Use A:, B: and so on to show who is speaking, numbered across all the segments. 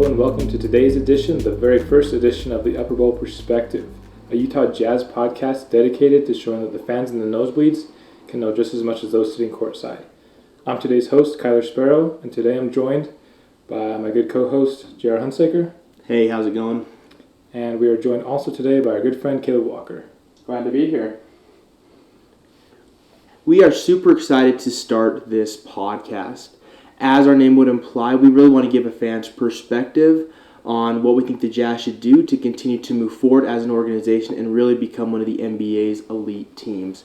A: and welcome to today's edition, the very first edition of the Upper Bowl Perspective, a Utah Jazz podcast dedicated to showing that the fans in the nosebleeds can know just as much as those sitting courtside. I'm today's host, Kyler Sparrow, and today I'm joined by my good co-host, J.R. Hunsaker.
B: Hey, how's it going?
A: And we are joined also today by our good friend, Caleb Walker.
C: Glad to be here.
B: We are super excited to start this podcast. As our name would imply, we really want to give a fan's perspective on what we think the Jazz should do to continue to move forward as an organization and really become one of the NBA's elite teams.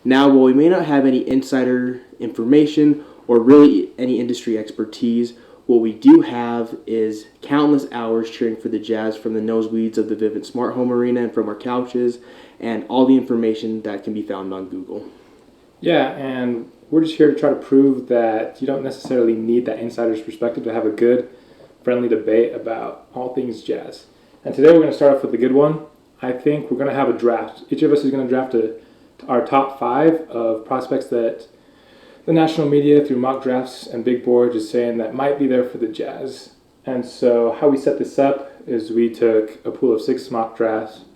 B: Now, while we may not have any insider information or really any industry expertise, what we do have is countless hours cheering for the Jazz from the nosebleeds of the Vivint Smart Home Arena and from our couches, and all the information that can be found on Google.
A: Yeah, and we're just here to try to prove that you don't necessarily need that insider's perspective to have a good, friendly debate about all things Jazz. And today we're going to start off with a good one. I think we're going to have a draft. Each of us is going to draft our top 5 of prospects that the national media, through mock drafts and big boards, is saying that might be there for the Jazz. And so how we set this up is we took a pool of 6 mock drafts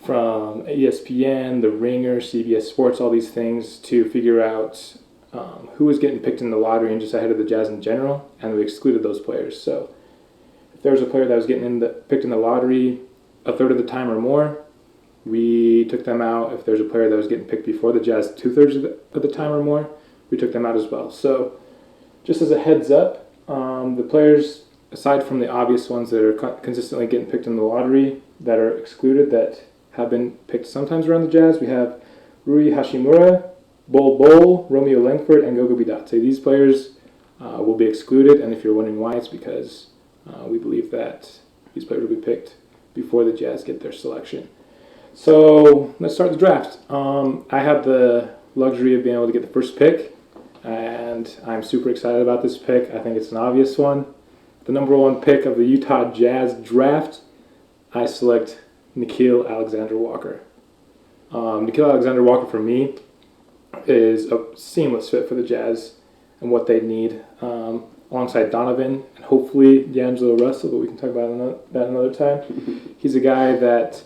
A: from ESPN, The Ringer, CBS Sports, all these things to figure out who was getting picked in the lottery and just ahead of the Jazz in general, and we excluded those players. So if there was a player that was getting picked in the lottery a third of the time or more, we took them out. If there's a player that was getting picked before the Jazz 2/3 of the time or more, we took them out as well. So just as a heads up, the players, aside from the obvious ones that are consistently getting picked in the lottery, that are excluded, that have been picked sometimes around the Jazz, we have Rui Hachimura, Bol, Romeo Langford, and Gogo Bidate. These players will be excluded, and if you're wondering why, it's because we believe that these players will be picked before the Jazz get their selection. So let's start the draft. I have the luxury of being able to get the first pick, and I'm super excited about this pick. I think it's an obvious one. The number 1 pick of the Utah Jazz draft, I select Nickeil Alexander-Walker. Nickeil Alexander-Walker, for me, is a seamless fit for the Jazz and what they need, alongside Donovan and hopefully D'Angelo Russell, but we can talk about that another time. He's a guy that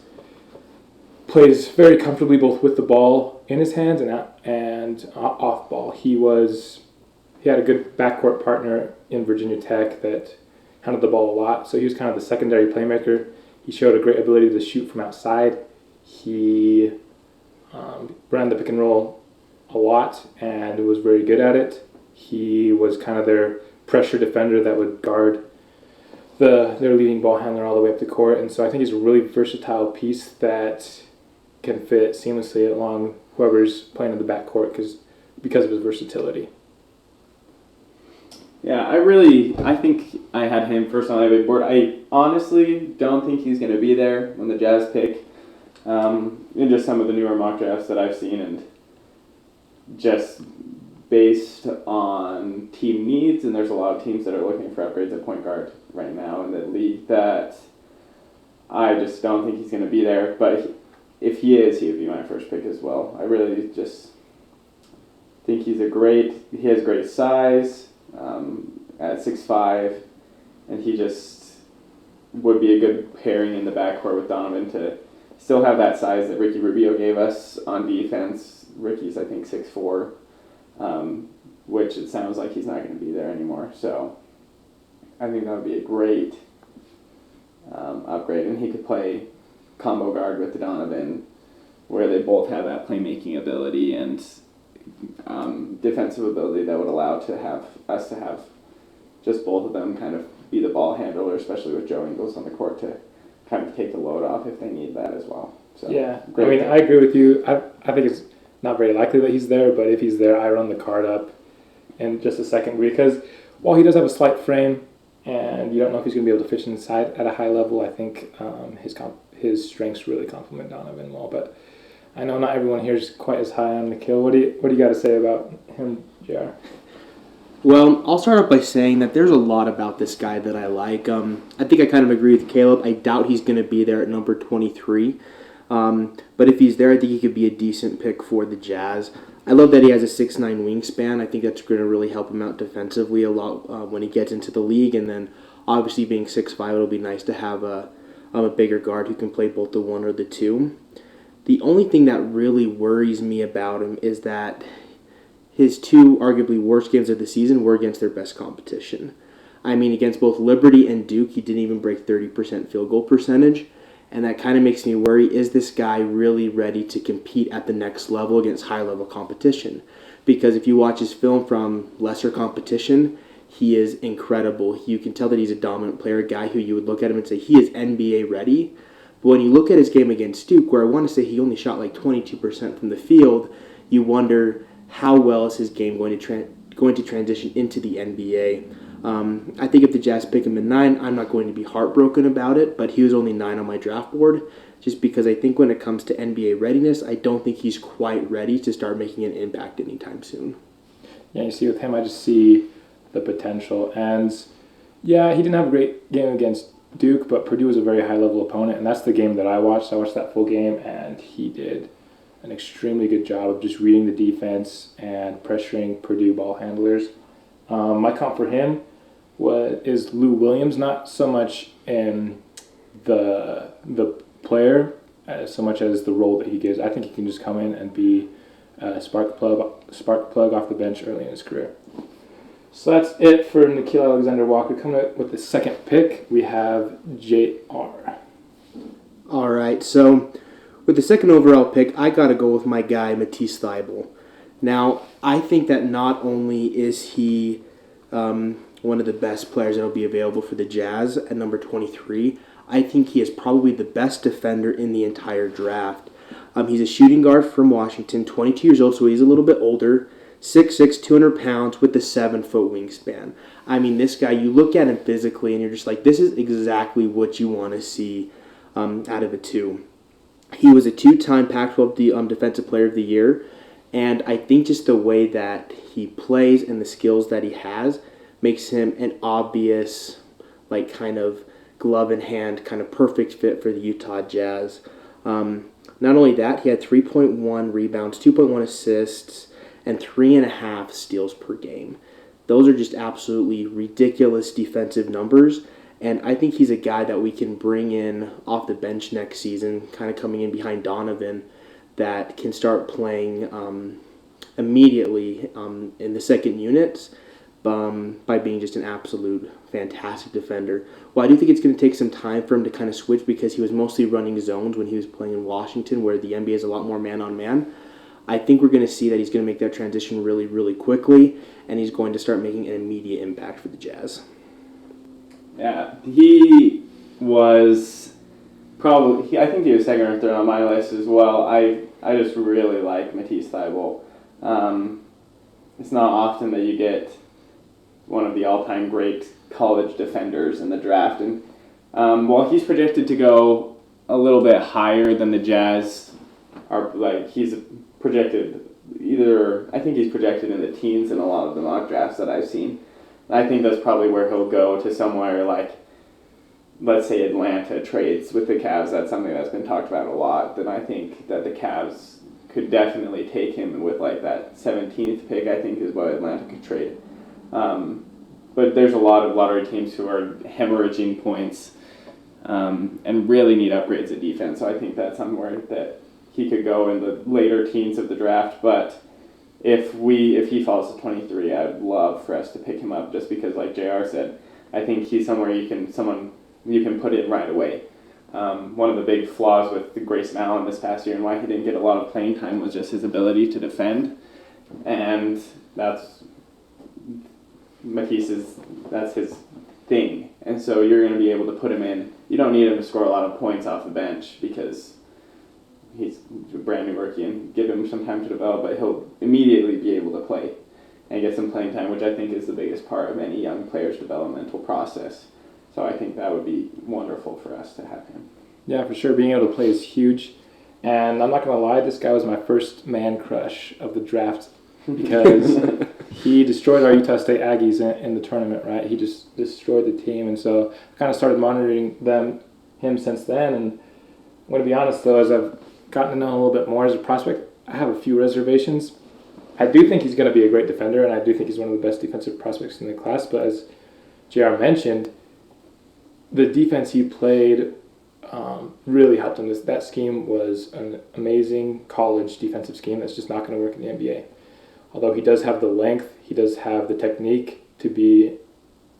A: plays very comfortably both with the ball in his hands and off ball. He had a good backcourt partner in Virginia Tech that handled the ball a lot, so he was kind of the secondary playmaker. He showed a great ability to shoot from outside. He ran the pick and roll a lot and was very good at it. He was kind of their pressure defender that would guard their leading ball handler all the way up the court. And so I think he's a really versatile piece that can fit seamlessly along whoever's playing in the backcourt because of his versatility.
C: Yeah, I think I had him first on my big board. I honestly don't think he's going to be there when the Jazz pick. In just some of the newer mock drafts that I've seen, and just based on team needs, and there's a lot of teams that are looking for upgrades at point guard right now in the league, that I just don't think he's going to be there. But if he is, he would be my first pick as well. I really just think he has great size. At 6'5", and he just would be a good pairing in the backcourt with Donovan to still have that size that Ricky Rubio gave us on defense. Ricky's, I think, 6'4", which it sounds like he's not going to be there anymore. So I think that would be a great upgrade, and he could play combo guard with Donovan, where they both have that playmaking ability and defensive ability that would allow us to have just both of them kind of be the ball handler, especially with Joe Ingles on the court to kind of take the load off if they need that as well. So,
A: yeah, I agree with you. I think it's not very likely that he's there, but if he's there, I run the card up in just a second, because while he does have a slight frame and you don't know if he's going to be able to fish inside at a high level, I think his strengths really complement Donovan well. But I know not everyone here is quite as high on Nickeil. What do you got to say about him, JR?
B: Well, I'll start off by saying that there's a lot about this guy that I like. I think I kind of agree with Caleb. I doubt he's going to be there at number 23. But if he's there, I think he could be a decent pick for the Jazz. I love that he has a 6'9" wingspan. I think that's going to really help him out defensively a lot when he gets into the league. And then Obviously, being 6'5", it'll be nice to have a bigger guard who can play both the 1 or the 2. The only thing that really worries me about him is that his 2 arguably worst games of the season were against their best competition. I mean, against both Liberty and Duke, he didn't even break 30% field goal percentage, and that kind of makes me worry, is this guy really ready to compete at the next level against high-level competition? Because if you watch his film from lesser competition, he is incredible. You can tell that he's a dominant player, a guy who you would look at him and say he is NBA ready. But when you look at his game against Duke, where I want to say he only shot like 22% from the field, you wonder how well is his game going to transition into the NBA. I think if the Jazz pick him at 9, I'm not going to be heartbroken about it, but he was only 9 on my draft board, just because I think when it comes to NBA readiness, I don't think he's quite ready to start making an impact anytime soon.
A: Yeah, you see with him, I just see the potential. And yeah, he didn't have a great game against Duke, but Purdue was a very high-level opponent, and that's the game that I watched. I watched that full game, and he did an extremely good job of just reading the defense and pressuring Purdue ball handlers. My comp for him is Lou Williams, not so much in the player so much as the role that he gives. I think he can just come in and be a spark plug off the bench early in his career. So that's it for Nickeil Alexander-Walker. Coming up with the second pick, we have JR.
B: All right, so with the second overall pick, I got to go with my guy, Matisse Thybulle. Now, I think that not only is he one of the best players that will be available for the Jazz at number 23, I think he is probably the best defender in the entire draft. He's a shooting guard from Washington, 22 years old, so he's a little bit older, 6'6", 200 pounds with a 7-foot wingspan. I mean, this guy, you look at him physically and you're just like, this is exactly what you want to see out of a 2. He was a 2-time Pac-12 Defensive Player of the Year, and I think just the way that he plays and the skills that he has makes him an obvious, like, kind of glove-in-hand, kind of perfect fit for the Utah Jazz. Not only that, he had 3.1 rebounds, 2.1 assists, and 3.5 steals per game. Those are just absolutely ridiculous defensive numbers, and I think he's a guy that we can bring in off the bench next season, kind of coming in behind Donovan, that can start playing immediately in the second units by being just an absolute fantastic defender. Well, I do think it's going to take some time for him to kind of switch because he was mostly running zones when he was playing in Washington, where the NBA is a lot more man-on-man. I think we're going to see that he's going to make that transition really, really quickly, and he's going to start making an immediate impact for the Jazz.
C: Yeah, he was probably, I think he was second or third on my list as well. I just really like Matisse Thybulle. It's not often that you get one of the all-time great college defenders in the draft. And while he's projected to go a little bit higher than the Jazz are, like, he's projected I think he's projected in the teens in a lot of the mock drafts that I've seen. I think that's probably where he'll go, to somewhere like, let's say Atlanta trades with the Cavs. That's something that's been talked about a lot. Then I think that the Cavs could definitely take him with like that 17th pick, I think is what Atlanta could trade. But there's a lot of lottery teams who are hemorrhaging points and really need upgrades at defense. So I think that's somewhere that he could go in the later teens of the draft. But if he falls to 23, I'd love for us to pick him up, just because, like JR said, I think he's someone you can put in right away. One of the big flaws with Grayson Allen this past year and why he didn't get a lot of playing time was just his ability to defend, and that's his thing. And so you're going to be able to put him in. You don't need him to score a lot of points off the bench because he's a brand new rookie, and give him some time to develop, but he'll immediately be able to play and get some playing time, which I think is the biggest part of any young player's developmental process. So I think that would be wonderful for us to have him.
A: Yeah, for sure. Being able to play is huge. And I'm not going to lie, this guy was my first man crush of the draft because he destroyed our Utah State Aggies in the tournament, right? He just destroyed the team. And so I kind of started monitoring him since then. And I'm going to be honest, though, as I've gotten to know him a little bit more as a prospect, I have a few reservations. I do think he's going to be a great defender, and I do think he's one of the best defensive prospects in the class. But as JR mentioned, the defense he played really helped him. That scheme was an amazing college defensive scheme that's just not going to work in the NBA. Although he does have the length, he does have the technique to be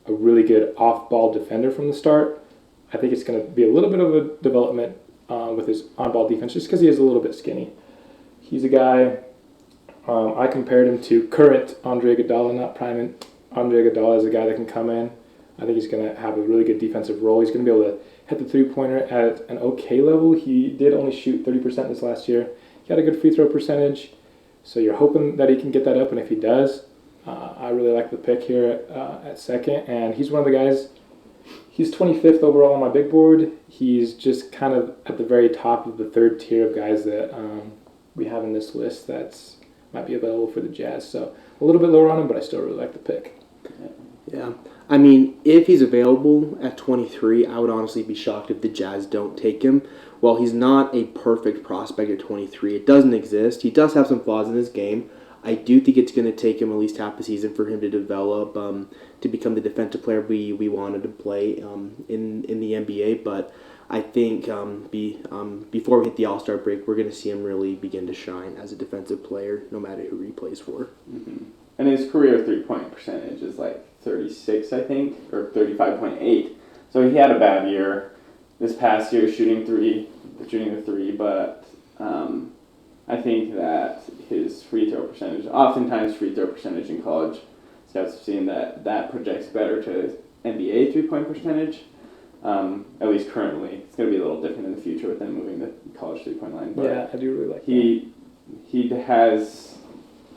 A: a really good off-ball defender from the start. I think it's going to be a little bit of a development with his on-ball defense just because he is a little bit skinny. He's a guy, I compared him to current Andre Iguodala, not prime Andre Iguodala, is a guy that can come in. I think he's going to have a really good defensive role. He's going to be able to hit the three-pointer at an okay level. He did only shoot 30% this last year. He had a good free throw percentage, so you're hoping that he can get that up, and if he does, I really like the pick here at second. And he's one of the guys, he's 25th overall on my big board. He's just kind of at the very top of the third tier of guys that we have in this list that's might be available for the Jazz. So a little bit lower on him, but I still really like the pick.
B: Yeah. I mean, if he's available at 23, I would honestly be shocked if the Jazz don't take him. While he's not a perfect prospect at 23, it doesn't exist. He does have some flaws in his game. I do think it's going to take him at least half a season for him to develop, to become the defensive player we wanted to play in the NBA. But I think before we hit the All-Star break, we're going to see him really begin to shine as a defensive player, no matter who he plays for.
C: Mm-hmm. And his career three-point percentage is like 36, I think, or 35.8. So he had a bad year this past year shooting the three, but I think that his free throw percentage, oftentimes free throw percentage in college, scouts have seen that projects better to NBA three-point percentage. At least currently, it's going to be a little different in the future with them moving the college three-point line. But
A: yeah, I do really like
C: he has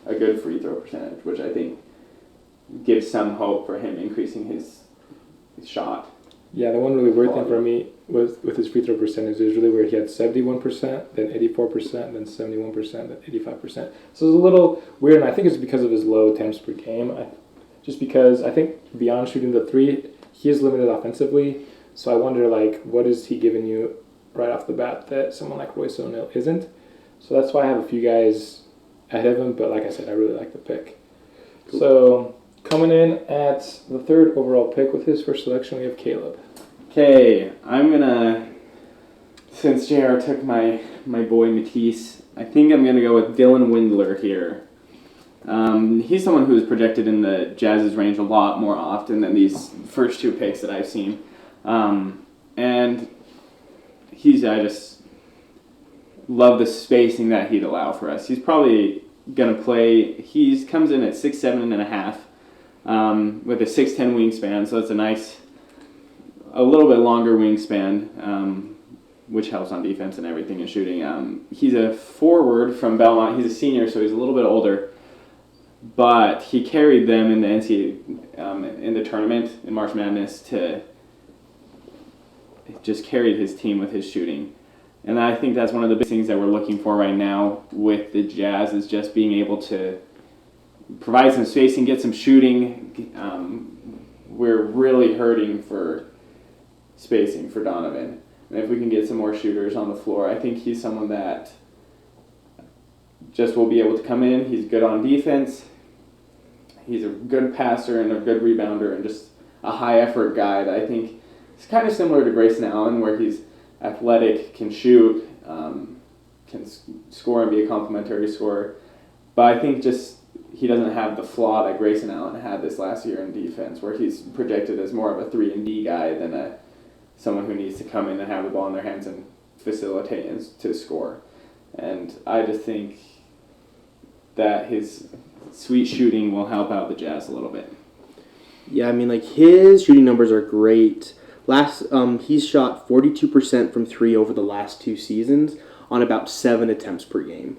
C: a good free throw percentage, which I think gives some hope for him increasing his shot.
A: Yeah, the one really weird thing for me was with his free throw percentage is really weird. He had 71%, then 84%, then 71%, then 85%. So it was a little weird, and I think it's because of his low attempts per game. Just because I think beyond shooting the three, he is limited offensively. So I wonder, what is he giving you right off the bat that someone like Royce O'Neal isn't? So that's why I have a few guys ahead of him, but like I said, I really like the pick. Cool. So coming in at the third overall pick with his first selection, we have Caleb.
C: Okay, I'm going to, since JR took my boy Matisse, I think I'm going to go with Dylan Windler here. He's someone who's projected in the Jazz's range a lot more often than these first two picks that I've seen. And I just love the spacing that he'd allow for us. He's probably going to play, he comes in at 6'7.5", with a 6'10" wingspan, so it's a little bit longer wingspan, which helps on defense and everything and shooting. He's a forward from Belmont. He's a senior, so he's a little bit older. But he carried them in the NCAA, in the tournament in March Madness just carried his team with his shooting. And I think that's one of the big things that we're looking for right now with the Jazz is just being able to provide some spacing, get some shooting. We're really hurting for spacing for Donovan. And if we can get some more shooters on the floor, I think he's someone that just will be able to come in. He's good on defense. He's a good passer and a good rebounder and just a high-effort guy that I think is kind of similar to Grayson Allen, where he's athletic, can shoot, can score and be a complimentary scorer. But I think just he doesn't have the flaw that Grayson Allen had this last year in defense, where he's projected as more of a 3-and-D guy than someone who needs to come in and have the ball in their hands and facilitate and to score. And I just think that his sweet shooting will help out the Jazz a little bit.
B: Yeah, I mean, his shooting numbers are great. He's shot 42% from three over the last two seasons on about 7 attempts per game.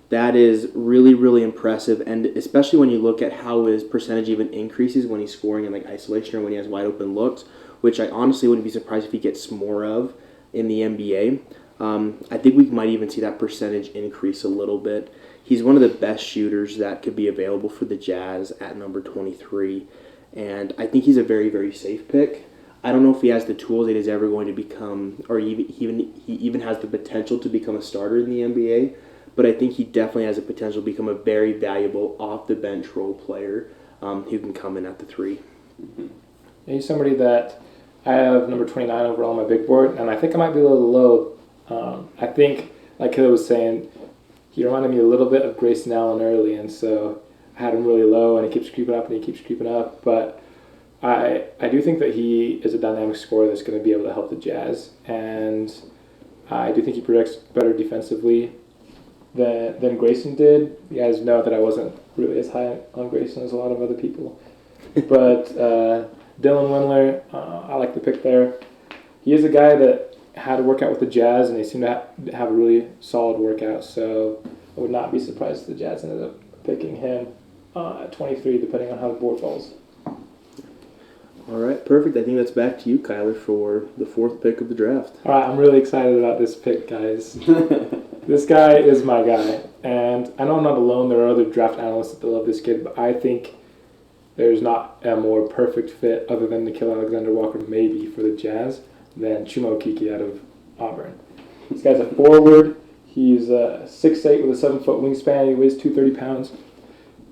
B: That is really, really impressive, and especially when you look at how his percentage even increases when he's scoring in isolation or when he has wide open looks, which I honestly wouldn't be surprised if he gets more of in the NBA. I think we might even see that percentage increase a little bit. He's one of the best shooters that could be available for the Jazz at number 23, and I think he's a very, very safe pick. I don't know if he has the tools that he's ever going to become, or he even has the potential to become a starter in the NBA, but I think he definitely has the potential to become a very valuable off-the-bench role player who can come in at the 3.
A: Mm-hmm. He's somebody that I have number 29 overall on my big board, and I think I might be a little low. I think, like Kayla was saying, he reminded me a little bit of Grayson Allen early, and so I had him really low, and he keeps creeping up, and he keeps creeping up. But I do think that he is a dynamic scorer that's going to be able to help the Jazz, and I do think he projects better defensively than Grayson did. You guys know that I wasn't really as high on Grayson as a lot of other people. But Dylan Windler, I like the pick there. He is a guy that had a workout with the Jazz, and they seem to have a really solid workout. So I would not be surprised if the Jazz ended up picking him at 23, depending on how the board falls.
B: All right, perfect. I think that's back to you, Kyler, for the 4th pick of the draft.
A: All right, I'm really excited about this pick, guys. This guy is my guy. And I know I'm not alone. There are other draft analysts that love this kid, but I think there's not a more perfect fit other than Nickeil Alexander-Walker maybe for the Jazz than Chuma Okeke out of Auburn. This guy's a forward. He's 6'8" with a 7-foot wingspan. He weighs 230 pounds.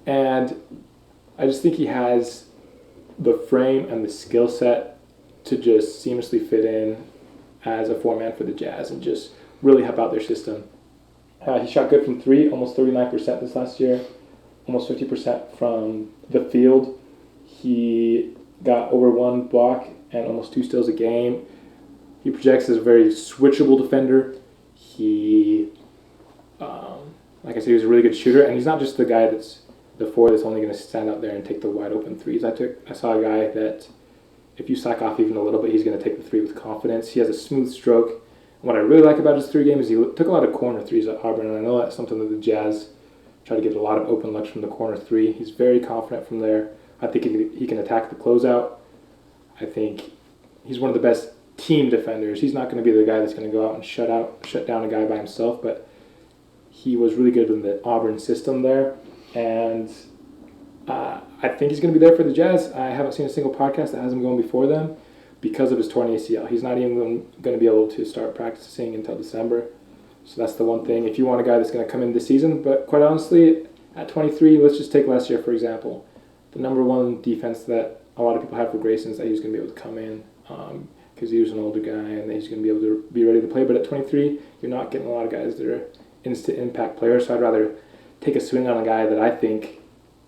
A: And I just think he has the frame and the skill set to just seamlessly fit in as a 4-man for the Jazz and just really help out their system. He shot good from 3, almost 39% this last year, almost 50% from the field. He got over 1 block and almost 2 steals a game. He projects as a very switchable defender. He, like I said, he's a really good shooter, and he's not just the guy that's the 4 that's only going to stand out there and take the wide open threes. I saw a guy that if you slack off even a little bit, he's going to take the 3 with confidence. He has a smooth stroke. And what I really like about his 3 game is he took a lot of corner threes at Auburn, and I know that's something that the Jazz try to get a lot of open looks from the corner 3. He's very confident from there. I think he can attack the closeout. I think he's one of the best team defenders. He's not going to be the guy that's going to go out and shut down a guy by himself, but he was really good in the Auburn system there. And I think he's going to be there for the Jazz. I haven't seen a single podcast that has him going before them because of his torn ACL. He's not even going to be able to start practicing until December. So that's the one thing. If you want a guy that's going to come in this season, but quite honestly, at 23, let's just take last year, for example. The number one defense that a lot of people had for Grayson is that he was going to be able to come in because he was an older guy and he's going to be able to be ready to play. But at 23, you're not getting a lot of guys that are instant impact players. So I'd rather take a swing on a guy that I think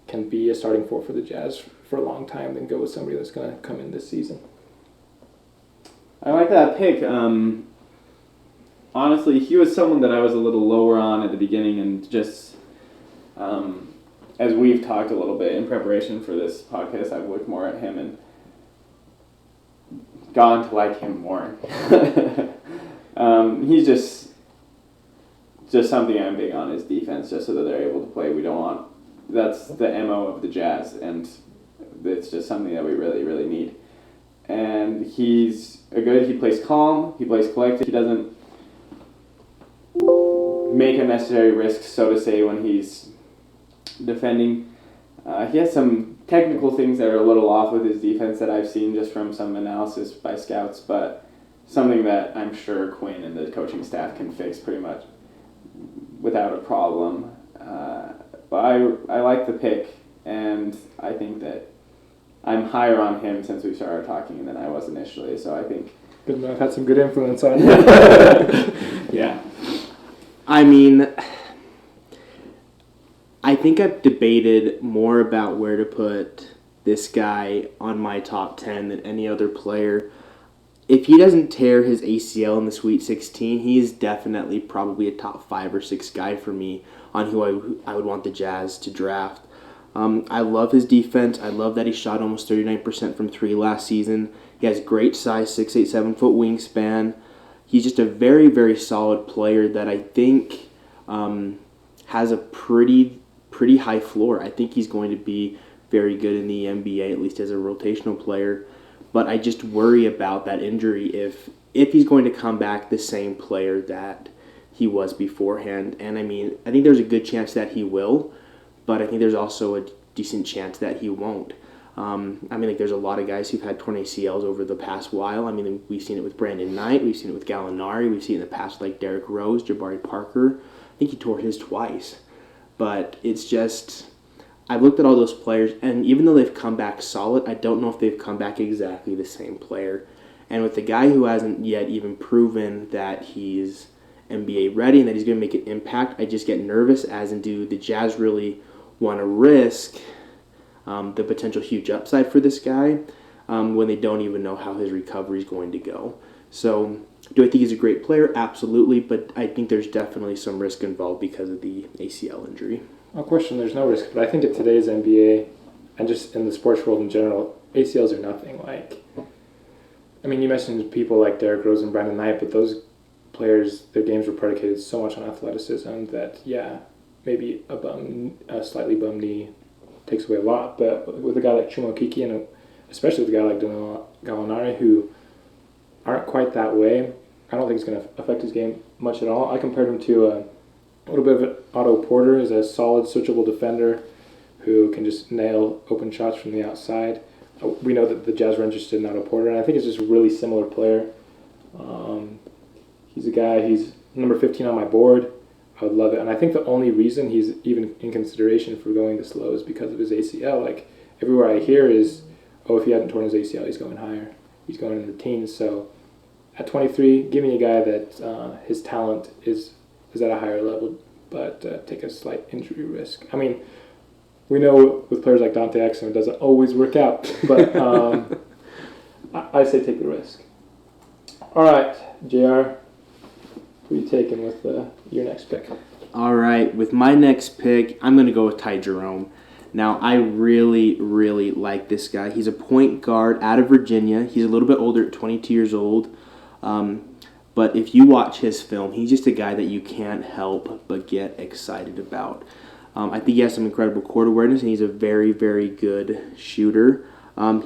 A: can be a starting 4 for the Jazz for a long time than go with somebody that's going to come in this season.
C: I like that pick. Honestly, he was someone that I was a little lower on at the beginning, and just as we've talked a little bit in preparation for this podcast, I've looked more at him and gone to like him more. He's just something I'm big on is defense, just so that they're able to play. That's the MO of the Jazz, and it's just something that we really, really need. And he plays calm, he plays collected, he doesn't make unnecessary risks, so to say, when he's defending. He has some technical things that are a little off with his defense that I've seen just from some analysis by scouts, but something that I'm sure Quinn and the coaching staff can fix pretty much without a problem. But I like the pick, and I think that I'm higher on him since we started talking than I was initially, so I think...
A: Good enough. I've had some good influence on you.
C: Yeah.
B: I mean, I think I've debated more about where to put this guy on my top 10 than any other player. If he doesn't tear his ACL in the Sweet 16, he is definitely probably a top 5 or 6 guy for me on who I would want the Jazz to draft. I love his defense. I love that he shot almost 39% from 3 last season. He has great size, 6'8", 7-foot wingspan. He's just a very, very solid player that I think has a pretty high floor. I think he's going to be very good in the NBA, at least as a rotational player. But I just worry about that injury if he's going to come back the same player that he was beforehand. And I mean, I think there's a good chance that he will, but I think there's also a decent chance that he won't. Like there's a lot of guys who've had torn ACLs over the past while. I mean, we've seen it with Brandon Knight, we've seen it with Gallinari, we've seen it in the past like Derrick Rose, Jabari Parker. I think he tore his twice. But it's just, I've looked at all those players, and even though they've come back solid, I don't know if they've come back exactly the same player. And with a guy who hasn't yet even proven that he's NBA ready and that he's going to make an impact, I just get nervous, as in do the Jazz really want to risk the potential huge upside for this guy when they don't even know how his recovery is going to go. So do I think he's a great player? Absolutely, but I think there's definitely some risk involved because of the ACL injury.
A: No question, there's no risk, but I think in today's NBA and just in the sports world in general, ACLs are nothing. I mean, you mentioned people like Derrick Rose and Brandon Knight, but those players, their games were predicated so much on athleticism that, yeah, maybe a slightly bum knee takes away a lot. But with a guy like Chuma Okeke and especially with a guy like Danilo Gallinari, who aren't quite that way, I don't think it's going to affect his game much at all. I compared him to a little bit of an Otto Porter, as a solid, switchable defender who can just nail open shots from the outside. We know that the Jazz were interested in Otto Porter, and I think it's just a really similar player. He's a guy, he's number 15 on my board. I would love it. And I think the only reason he's even in consideration for going this low is because of his ACL. Everywhere I hear is, if he hadn't torn his ACL, he's going higher. He's going in the teens. So at 23, give me a guy that his talent is at a higher level, but take a slight injury risk. I mean, we know with players like Dante Exum, it doesn't always work out, but I say take the risk. All right, JR, who are you taking with your next pick?
B: All right, with my next pick, I'm going to go with Ty Jerome. Now, I really, really like this guy. He's a point guard out of Virginia. He's a little bit older at 22 years old. But if you watch his film, he's just a guy that you can't help but get excited about. I think he has some incredible court awareness, and he's a very, very good shooter.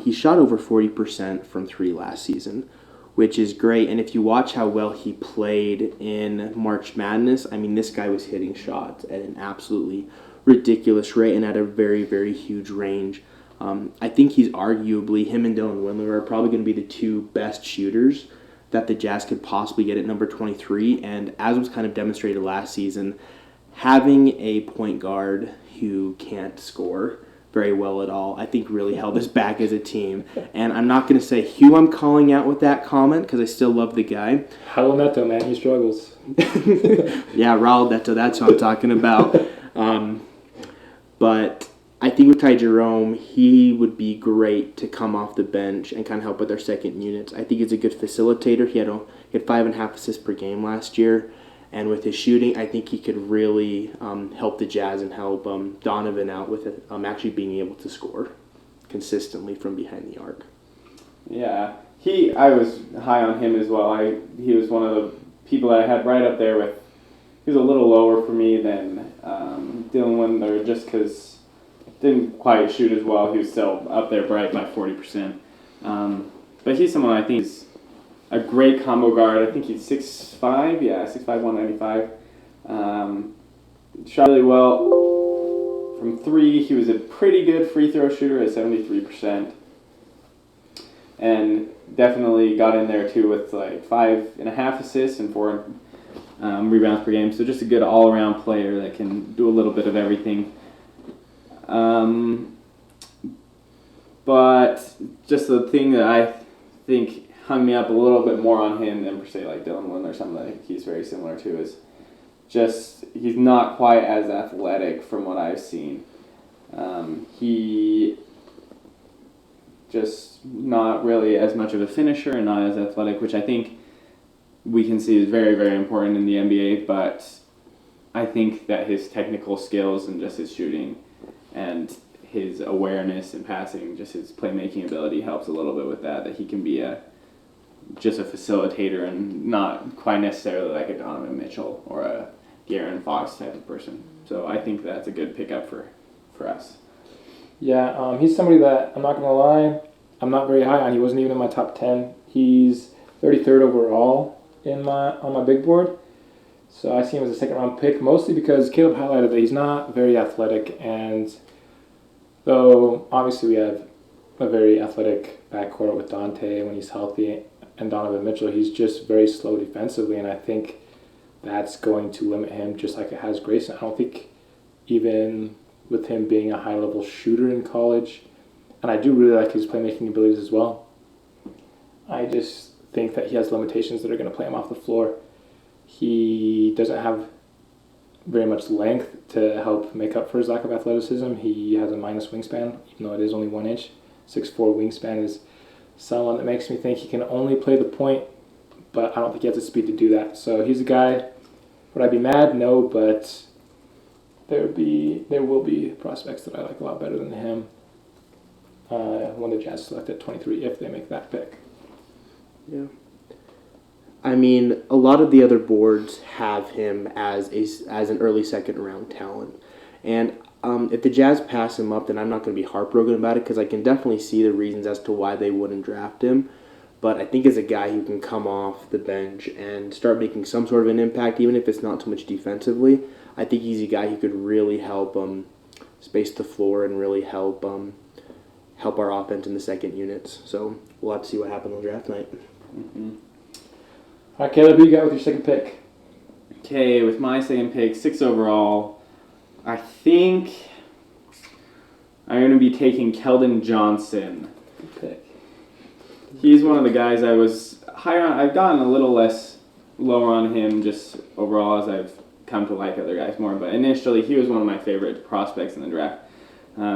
B: He shot over 40% from three last season, which is great. And if you watch how well he played in March Madness, I mean, this guy was hitting shots at an absolutely ridiculous rate and at a very, very huge range. I think he's arguably, him and Dylan Windler are probably going to be the two best shooters that the Jazz could possibly get at number 23. And as was kind of demonstrated last season, having a point guard who can't score very well at all, I think really held us back as a team. And I'm not going to say who I'm calling out with that comment because I still love the guy.
A: Raul Neto, man, he struggles.
B: Yeah, Raul Neto, that's who I'm talking about. But I think with Ty Jerome, he would be great to come off the bench and kind of help with their second units. I think he's a good facilitator. He had 5.5 assists per game last year. And with his shooting, I think he could really help the Jazz and help Donovan out with it, actually being able to score consistently from behind the arc.
C: Yeah, I was high on him as well. He was one of the people that I had right up there with. He was a little lower for me than Dylan Windler, just because didn't quite shoot as well. He was still up there bright by 40%. But he's someone I think is a great combo guard. I think he's 6'5", 6'5", 195. Shot really well from three. He was a pretty good free throw shooter at 73%. And definitely got in there too with 5.5 assists and 4 rebounds per game. So just a good all-around player that can do a little bit of everything. But just the thing that I think hung me up a little bit more on him than per se like Dylan Windler, something that he's very similar to, is just he's not quite as athletic from what I've seen. He just not really as much of a finisher and not as athletic, which I think we can see is very, very important in the NBA, but I think that his technical skills and just his shooting and his awareness and passing, just his playmaking ability helps a little bit with that he can be just a facilitator and not quite necessarily like a Donovan Mitchell or a De'Aaron Fox type of person. So I think that's a good pickup for us.
A: Yeah, he's somebody that, I'm not going to lie, I'm not very high on. He wasn't even in my top 10. He's 33rd overall on my big board. So I see him as a second-round pick, mostly because Caleb highlighted that he's not very athletic. And though obviously we have a very athletic backcourt with Dante when he's healthy and Donovan Mitchell, he's just very slow defensively. And I think that's going to limit him just like it has Grayson. I don't think even with him being a high-level shooter in college, and I do really like his playmaking abilities as well, I just think that he has limitations that are going to play him off the floor. He doesn't have very much length to help make up for his lack of athleticism. He has a minus wingspan, even though it is only 1 inch. 6'4" wingspan is someone that makes me think he can only play the point, but I don't think he has the speed to do that. So he's a guy. Would I be mad? No, but there will be prospects that I like a lot better than him when the Jazz select at 23 if they make that pick.
B: Yeah. I mean, a lot of the other boards have him as an early second-round talent. And if the Jazz pass him up, then I'm not going to be heartbroken about it because I can definitely see the reasons as to why they wouldn't draft him. But I think as a guy who can come off the bench and start making some sort of an impact, even if it's not too much defensively, I think he's a guy who could really help space the floor and really help our offense in the second units. So we'll have to see what happens on draft night.
C: Mm-hmm.
A: All right, Caleb, who you got with your second pick?
C: Okay, with my second pick, 6 overall, I think I'm going to be taking Keldon Johnson.
A: Good pick.
C: He's one of the guys I was higher on. I've gotten a little less lower on him just overall as I've come to like other guys more. But initially, he was one of my favorite prospects in the draft.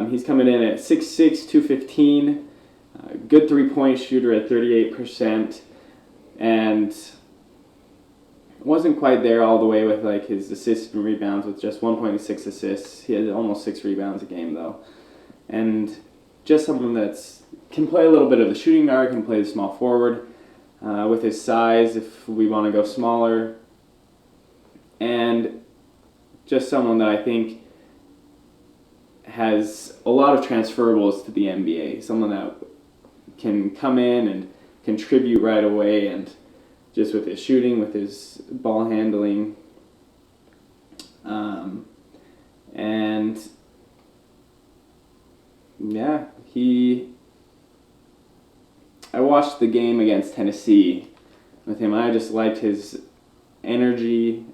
C: He's coming in at 6'6", 215, good three-point shooter at 38%, and wasn't quite there all the way with like his assists and rebounds with just 1.6 assists. He had almost 6 rebounds a game though, and just someone that's can play a little bit of the shooting guard, can play the small forward with his size if we want to go smaller, and just someone that I think has a lot of transferables to the NBA. Someone that can come in and contribute right away, and just with his shooting, with his ball handling, and yeah, I watched the game against Tennessee with him. I just liked his energy,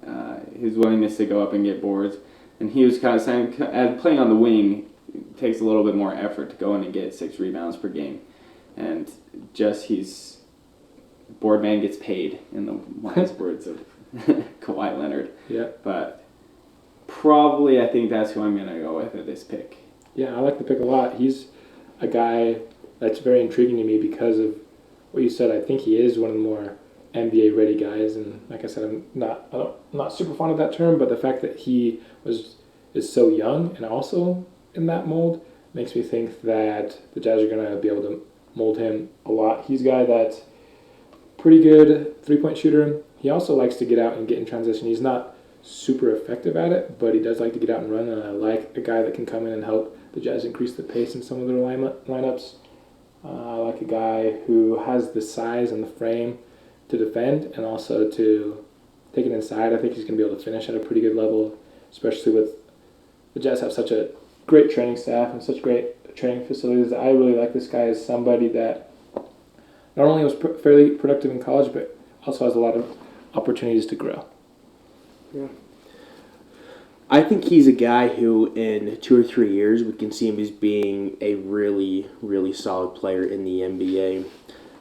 C: his willingness to go up and get boards. And he was kind of saying, playing on the wing takes a little bit more effort to go in and get 6 rebounds per game. And just board man gets paid, in the wise words of Kawhi Leonard.
A: Yeah.
C: But probably I think that's who I'm going to go with at this pick.
A: Yeah, I like the pick a lot. He's a guy that's very intriguing to me because of what you said. I think he is one of the more NBA-ready guys, and like I said, I'm not super fond of that term, but the fact that he is so young and also in that mold makes me think that the Jazz are going to be able to mold him a lot. He's a guy that's pretty good three-point shooter. He also likes to get out and get in transition. He's not super effective at it, but he does like to get out and run, and I like a guy that can come in and help the Jazz increase the pace in some of their lineups. I like a guy who has the size and the frame to defend and also to take it inside. I think he's going to be able to finish at a pretty good level, especially with the Jazz have such a great training staff and such great training facilities. I really like this guy as somebody that not only was fairly productive in college, but also has a lot of opportunities to grow.
B: Yeah. I think he's a guy who in 2 or 3 years we can see him as being a really, really solid player in the NBA.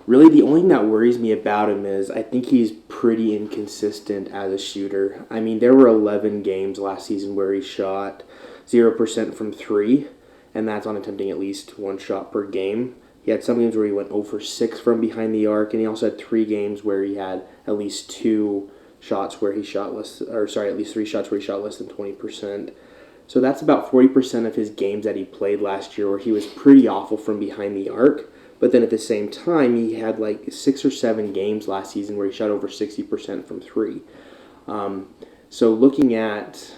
B: Really, the only thing that worries me about him is I think he's pretty inconsistent as a shooter. I mean, there were 11 games last season where he shot 0% from 3, and that's on attempting at least 1 shot per game. He had some games where he went 0 for 6 from behind the arc, and he also had 3 games where he had at least 2 shots where he shot less, at least 3 shots where he shot less than 20%. So that's about 40% of his games that he played last year where he was pretty awful from behind the arc. But then at the same time, he had like 6 or 7 games last season where he shot over 60% from 3. So looking at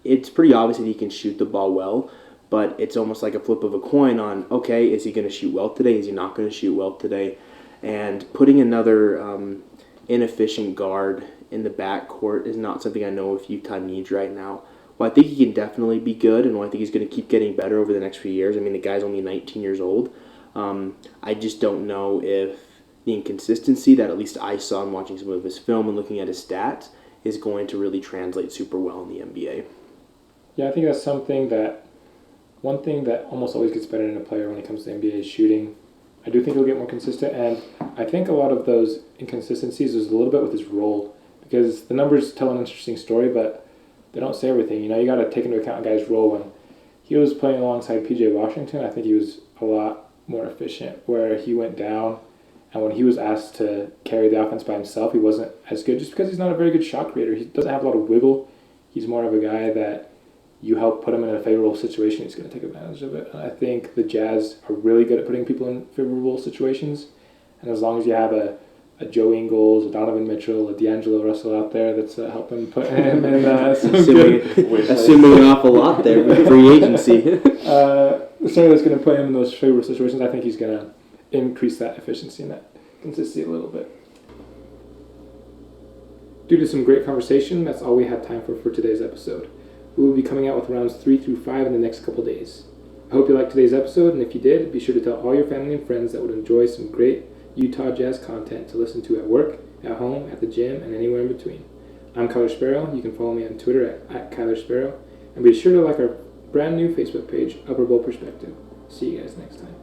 B: it's pretty obvious that he can shoot the ball well, but it's almost like a flip of a coin on, okay, is he going to shoot well today? Is he not going to shoot well today? And putting another inefficient guard in the backcourt is not something I know if Utah needs right now. Well, I think he can definitely be good, and I think he's going to keep getting better over the next few years. I mean, the guy's only 19 years old. I just don't know if the inconsistency that at least I saw in watching some of his film and looking at his stats is going to really translate super well in the NBA.
A: Yeah, I think that's one thing that almost always gets better in a player when it comes to NBA is shooting. I do think he'll get more consistent, and I think a lot of those inconsistencies is a little bit with his role, because the numbers tell an interesting story, but they don't say everything. You got to take into account a guy's role. When he was playing alongside P.J. Washington, I think he was a lot more efficient, where he went down, and when he was asked to carry the offense by himself, he wasn't as good, just because he's not a very good shot creator. He doesn't have a lot of wiggle. He's more of a guy that you help put him in a favorable situation, he's going to take advantage of it. And I think the Jazz are really good at putting people in favorable situations. And as long as you have a Joe Ingles, a Donovan Mitchell, a D'Angelo Russell out there that's helping put him in some
B: assuming an awful lot there with free agency.
A: Somebody that's going to put him in those favorable situations, I think he's going to increase that efficiency and that consistency a little bit. Due to some great conversation, that's all we had time for today's episode. We will be coming out with rounds 3 through 5 in the next couple days. I hope you liked today's episode, and if you did, be sure to tell all your family and friends that would enjoy some great Utah Jazz content to listen to at work, at home, at the gym, and anywhere in between. I'm Kyler Sparrow. You can follow me on Twitter at Kyler Sparrow, and be sure to like our brand new Facebook page, Upper Bowl Perspective. See you guys next time.